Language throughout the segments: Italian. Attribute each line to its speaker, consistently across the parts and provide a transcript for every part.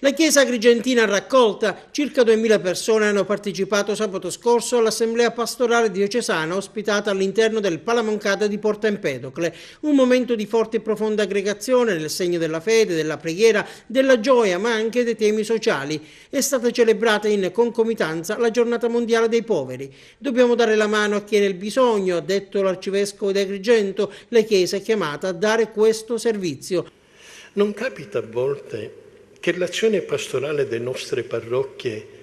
Speaker 1: La Chiesa Agrigentina raccolta, circa 2000 persone hanno partecipato sabato scorso all'assemblea pastorale diocesana ospitata all'interno del Palamoncada di Porta Empedocle, un momento di forte e profonda aggregazione nel segno della fede, della preghiera, della gioia ma anche dei temi sociali. È stata celebrata in concomitanza la giornata mondiale dei poveri. Dobbiamo dare la mano a chi è nel bisogno, ha detto l'arcivescovo di Agrigento. La Chiesa è chiamata a dare questo servizio.
Speaker 2: Non capita a volte che l'azione pastorale delle nostre parrocchie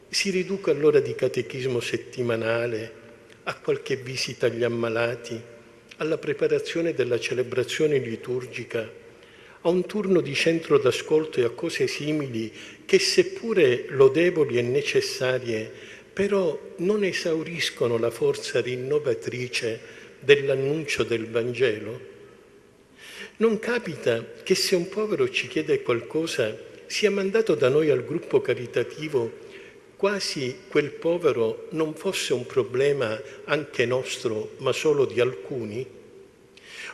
Speaker 2: si riduca all'ora di catechismo settimanale, a qualche visita agli ammalati, alla preparazione della celebrazione liturgica, a un turno di centro d'ascolto e a cose simili che, seppure lodevoli e necessarie, però non esauriscono la forza rinnovatrice dell'annuncio del Vangelo? Non capita che se un povero ci chiede qualcosa sia mandato da noi al gruppo caritativo quasi quel povero non fosse un problema anche nostro, ma solo di alcuni?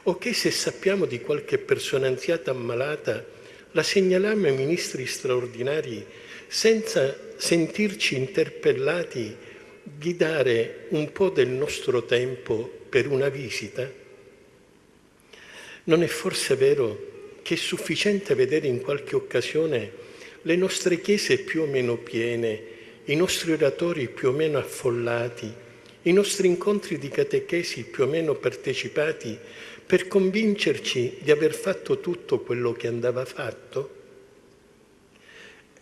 Speaker 2: O che se sappiamo di qualche persona anziata ammalata la segnaliamo ai ministri straordinari senza sentirci interpellati di dare un po' del nostro tempo per una visita? Non è forse vero che è sufficiente vedere in qualche occasione le nostre chiese più o meno piene, i nostri oratori più o meno affollati, i nostri incontri di catechesi più o meno partecipati per convincerci di aver fatto tutto quello che andava fatto?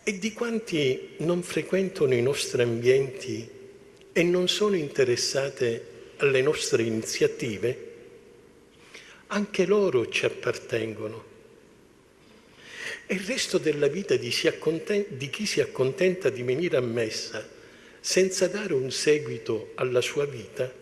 Speaker 2: E di quanti non frequentano i nostri ambienti e non sono interessate alle nostre iniziative? Anche loro ci appartengono. E il resto della vita di chi si accontenta di venire a messa senza dare un seguito alla sua vita?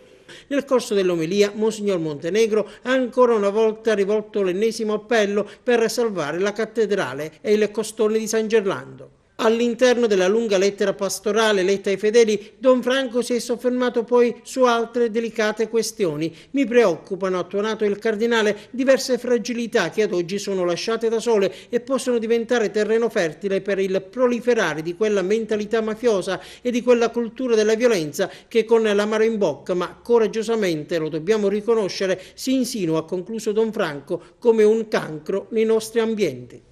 Speaker 1: Nel corso dell'omelia, Monsignor Montenegro ha ancora una volta rivolto l'ennesimo appello per salvare la cattedrale e il costone di San Gerlando. All'interno della lunga lettera pastorale letta ai fedeli, Don Franco si è soffermato poi su altre delicate questioni. Mi preoccupano, ha tuonato il cardinale, diverse fragilità che ad oggi sono lasciate da sole e possono diventare terreno fertile per il proliferare di quella mentalità mafiosa e di quella cultura della violenza che con l'amaro in bocca, ma coraggiosamente, lo dobbiamo riconoscere, si insinua, ha concluso Don Franco, come un cancro nei nostri ambienti.